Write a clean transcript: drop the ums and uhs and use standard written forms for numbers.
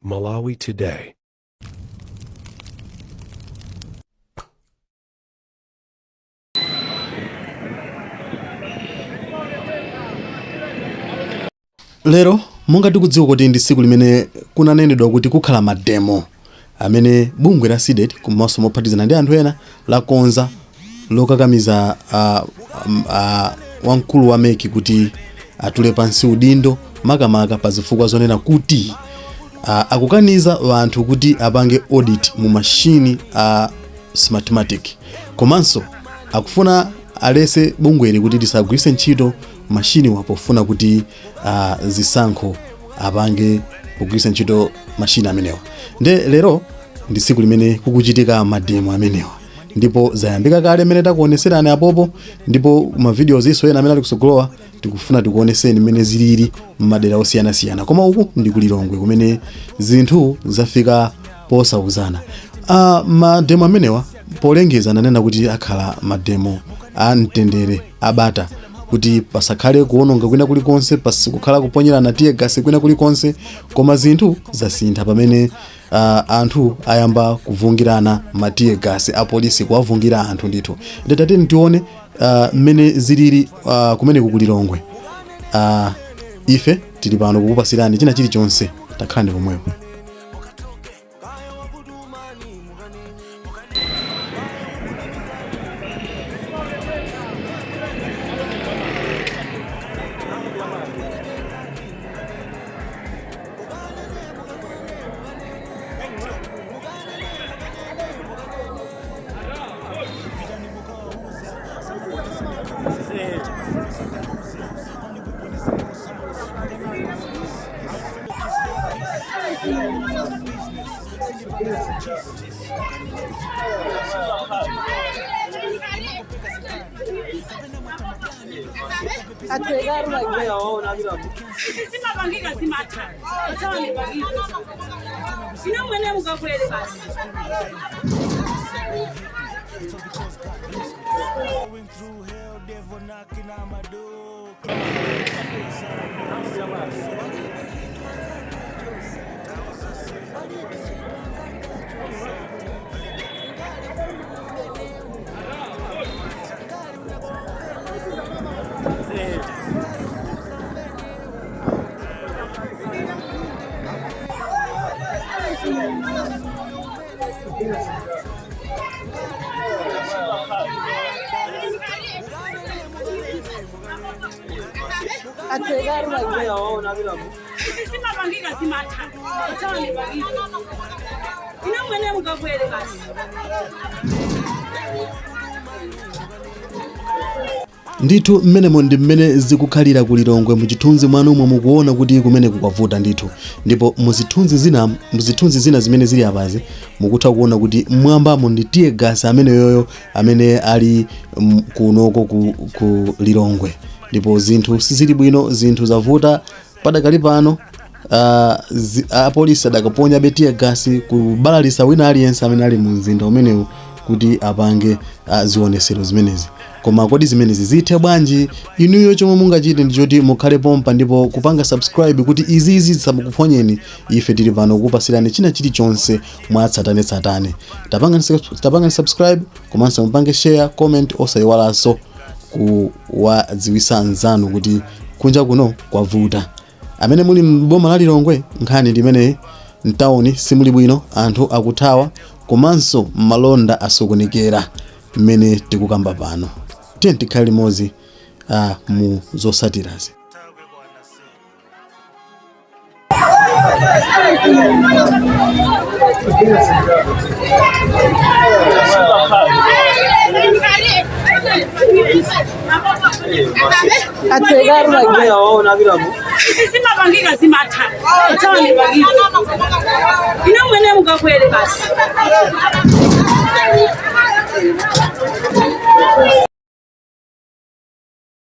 Malawi Today. Lero monga tikudziwa kuti ndi tsiku limene kunanenedwa kuti kukhala mademo amene bungwe la SIDET komanso mophatizana ndi anthu ena lakonza lokakamiza wamkulu wa MEC kuti atule pansi udindo makamaka pa zifukwa zonena kuti akukaniza anthu kuti apange audit mu mashini a smartmatic komanso akufuna alese bungweli kuti lisagwiritse ntchito mashini wapofuna kuti zisankho apange kugwiritsa ntchito mashini amenewa. Lero ndi tsiku limene kukuchitika mademo amenewa ndipo zayambika kale amene takuoneserani apopo, ndipo ma videos iso ena amene ali kusogolowa tikufuna tikuoneseni mmene zilili m'madera osiyanasiyana, koma uku ndi kulilongwe kumene zinthu zafika posauzana. Mademo amenewa polengeza nanena kuti akhala mademo a mtendere abata kuti pasakhale kuononga kwina kulikonse, pasikukhala kuponyerana tiye gasi kwina kulikonse, koma zinthu zasintha pamene anthu ayamba kuvungirana matiye gasi a polisi kuwavungira anthu ndithu. Tateni tione mmene zilili kumene kukulilongwe. Ife tili pano kukupasirani china chilichonse, takhalani pomwepo. Ndithu mmenemo ndi mmene zikukhalira kulilongwe muchithunzi mwanu umwe mukuona kuti kumene kukwavuta ndithu, ndipo muzithunzi zina zimene zili apazi mukutha kuona kuti mwambamo ndi tiye gasi amene yoyo amene ali kunoko ku lilongwe, ndipo zinthu sizili bwino, zinthu zavuta padakali pano. Apolisi adakaponya betiye gasi kubalalisa wina aliyense amene ali mu mzinda umenewu kuti apange zionesero zimenezi. Koma kodi zimenezi zithe bwanji? Inuyo chomwe mungachite ndichoti mukhale pompa ndipo kupanga subscribe kuti izi zisakuponyeni. Ife tili pano kukupasirani china chilichonse mwatsatane. Tapangani subscribe komanso mupange share, comment osayiwalanso kuwadziwisa anzanu kuti kunja kuno kwavuta. Amene muli m'boma la Lilongwe nkhani ndimene mtawuni simuli bwino, anthu akuthawa komanso malonda asokonekera mmene tikukamba pano. Tiye tikhale limodzi mu zosatirazi. Ino mwene mukakwele basi.